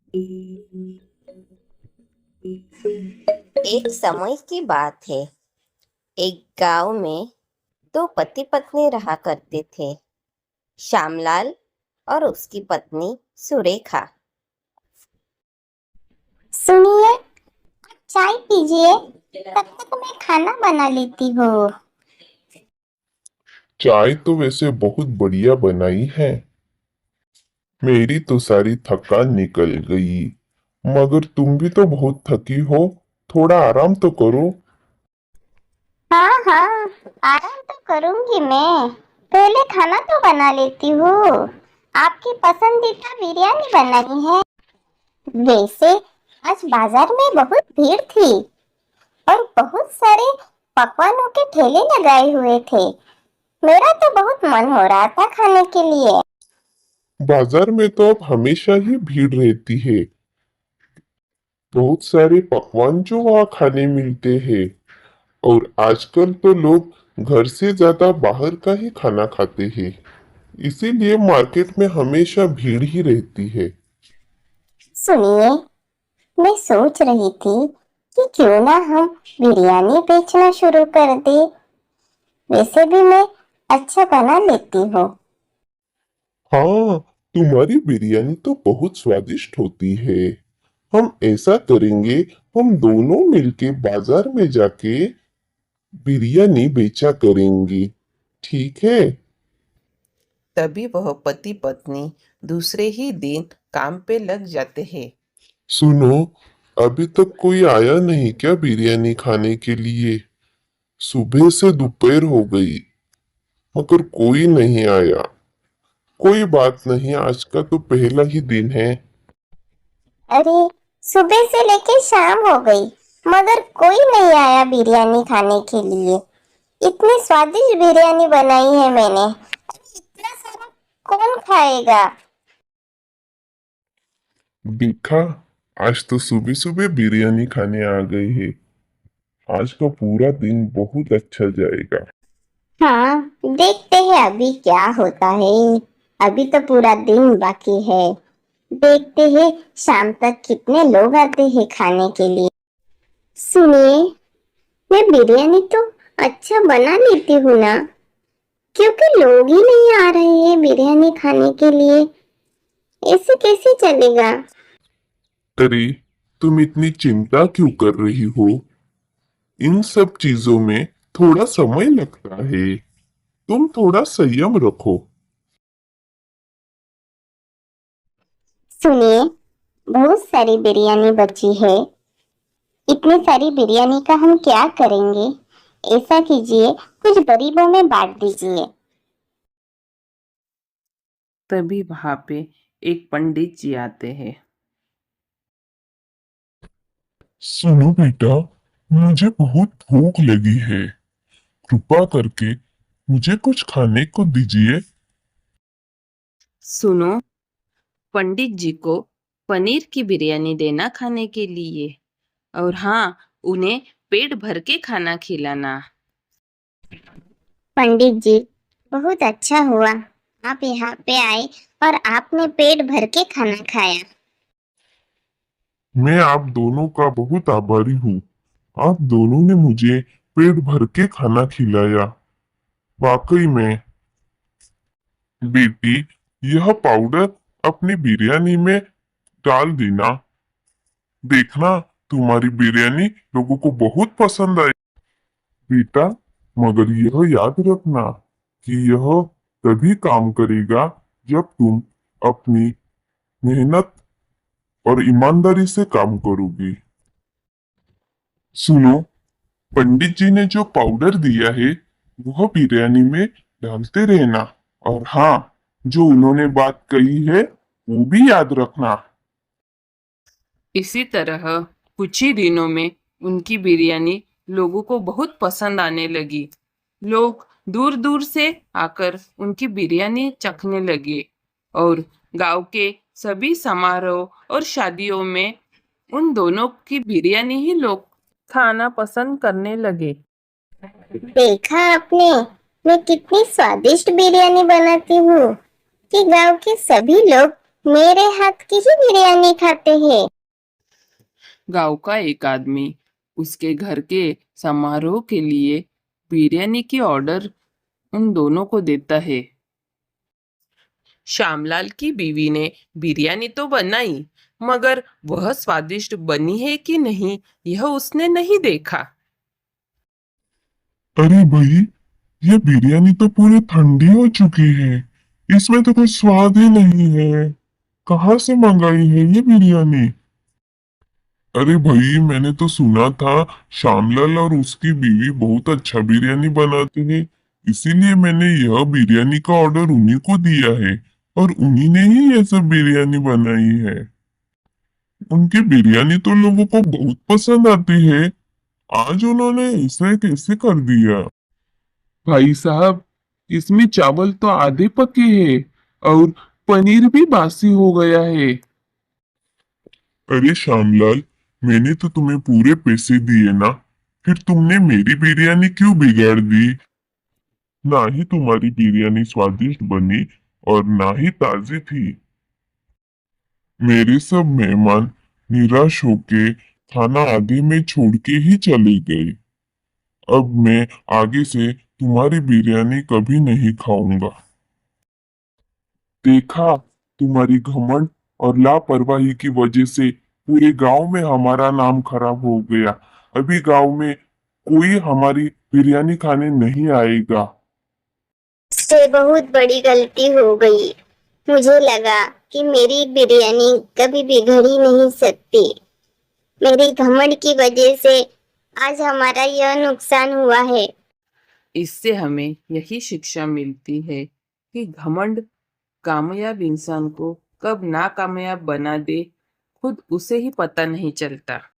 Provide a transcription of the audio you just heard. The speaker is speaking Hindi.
एक समय की बात है। एक गांव में दो पति पत्नी रहा करते थे, श्यामलाल और उसकी पत्नी सुरेखा। सुनिए, चाय पीजिए। तब तक मैं खाना बना लेती हूँ। चाय तो वैसे बहुत बढ़िया बनाई है। मेरी तो सारी थकान निकल गई। मगर तुम भी तो बहुत थकी हो, थोड़ा आराम तो करो। हाँ हाँ, आराम तो करूंगी मैं। पहले खाना तो बना लेती हूँ। आपकी पसंदीदा बिरयानी बनाई है। वैसे आज बाजार में बहुत भीड़ थी और बहुत सारे पकवानों के ठेले लगाए हुए थे। मेरा तो बहुत मन हो रहा था खाने के लिए। बाजार में तो अब हमेशा ही भीड़ रहती है। बहुत सारे पकवान जो वहाँ खाने मिलते हैं। और आजकल तो लोग घर से ज्यादा बाहर का ही खाना खाते हैं। इसीलिए मार्केट में हमेशा भीड़ ही रहती है। सुनिए, मैं सोच रही थी कि क्यों ना हम बिरयानी बेचना शुरू कर दें। वैसे भी मैं अच्छा बना लेती हूँ। हाँ, तुम्हारी बिरयानी तो बहुत स्वादिष्ट होती है। हम ऐसा करेंगे, हम दोनों मिलके बाजार में जाके बिरयानी बेचा करेंगे। ठीक है? तभी वह पति पत्नी दूसरे ही दिन काम पे लग जाते हैं। सुनो, अभी तक कोई आया नहीं क्या बिरयानी खाने के लिए? सुबह से दोपहर हो गई, मगर कोई नहीं आया। कोई बात नहीं, आज का तो पहला ही दिन है। अरे, सुबह से लेके शाम हो गई मगर कोई नहीं आया बिरयानी खाने के लिए। इतनी स्वादिष्ट बिरयानी बनाई है मैंने। इतना सारा कौन खाएगा? देखा, आज तो सुबह सुबह बिरयानी खाने आ गए हैं। आज का पूरा दिन बहुत अच्छा जाएगा। हाँ, देखते हैं अभी क्या होता है। अभी तो पूरा दिन बाकी है। देखते हैं शाम तक कितने लोग आते हैं खाने के लिए। सुनिए, मैं बिरयानी तो अच्छा बना लेती हूँ ना, क्योंकि लोग ही नहीं आ रहे हैं बिरयानी खाने के लिए। ऐसे कैसे चलेगा? अरे, तुम इतनी चिंता क्यों कर रही हो? इन सब चीजों में थोड़ा समय लगता है। तुम थोड़ा संयम रखो। सुनिए, बहुत सारी बिरयानी बची है। इतनी सारी बिरयानी का हम क्या करेंगे? ऐसा कीजिए, कुछ गरीबों में बांट दीजिए। तभी वहां पे एक पंडित जी आते हैं। सुनो बेटा, मुझे बहुत भूख लगी है। कृपा करके मुझे कुछ खाने को दीजिए। सुनो, पंडित जी को पनीर की बिरयानी देना खाने के लिए। और हाँ, उन्हें पेट भर के खाना खिलाना। पंडित जी, बहुत अच्छा हुआ आप यहाँ पे आए और आपने पेट भर के खाना खाया। मैं आप दोनों का बहुत आभारी हूँ। आप दोनों ने मुझे पेट भर के खाना खिलाया। वाकई में। बेटी, यह पाउडर अपनी बिरयानी में डाल देना। देखना, तुम्हारी बिरयानी लोगों को बहुत पसंद आई। बेटा, मगर यह याद रखना कि यह तभी काम करेगा जब तुम अपनी मेहनत और ईमानदारी से काम करोगी। सुनो, पंडित जी ने जो पाउडर दिया है वह बिरयानी में डालते रहना। और हाँ, जो उन्होंने बात कही है वो भी याद रखना। इसी तरह कुछ ही दिनों में उनकी बिरयानी लोगों को बहुत पसंद आने लगी। लोग दूर दूर से आकर उनकी बिरयानी चखने लगे और गांव के सभी समारोह और शादियों में उन दोनों की बिरयानी ही लोग खाना पसंद करने लगे। देखा आपने, मैं कितनी स्वादिष्ट बिरयानी बनाती हूँ कि गांव के सभी लोग मेरे हाथ की ही बिरयानी खाते हैं। गांव का एक आदमी उसके घर के समारोह के लिए बिरयानी की ऑर्डर उन दोनों को देता है। श्यामलाल की बीवी ने बिरयानी तो बनाई, मगर वह स्वादिष्ट बनी है कि नहीं यह उसने नहीं देखा। अरे भाई, ये बिरयानी तो पूरी ठंडी हो चुकी है। इसमें तो कोई स्वाद ही नहीं है। कहाँ से मंगाई है ये बिरयानी? अरे भाई, मैंने तो सुना था श्यामलाल और उसकी बीवी बहुत अच्छा बिरयानी बनाते हैं। इसीलिए मैंने यह बिरयानी का ऑर्डर उन्हीं को दिया है और उन्हीं ने ही ये सब बिरयानी बनाई है। उनकी बिरयानी तो लोगों को बहुत पसंद आती है। आज उन्होंने ऐसे कैसे कर दिया? भाई साहब, इसमें चावल तो आधे पके हैं और पनीर भी बासी हो गया है। अरे श्यामलाल, मैंने तो तुम्हें पूरे पैसे दिए ना, फिर तुमने मेरी बिरयानी क्यों बिगाड़ दी? ना ही तुम्हारी बिरयानी स्वादिष्ट बनी और ना ही ताजी थी। मेरे सब मेहमान निराश होके खाना आधे में छोड़ के ही चले गए। अब मैं आगे से तुम्हारी बिरयानी कभी नहीं खाऊंगा। देखा, तुम्हारी घमंड और लापरवाही की वजह से पूरे गांव में हमारा नाम खराब हो गया। अभी गांव में कोई हमारी बिरयानी खाने नहीं आएगा। से बहुत बड़ी गलती हो गई। मुझे लगा कि मेरी बिरयानी कभी बिगड़ ही नहीं सकती। मेरी घमंड की वजह से आज हमारा यह नुकसान हुआ है। इससे हमें यही शिक्षा मिलती है कि घमंड कामयाब इंसान को कब नाकामयाब बना दे, खुद उसे ही पता नहीं चलता।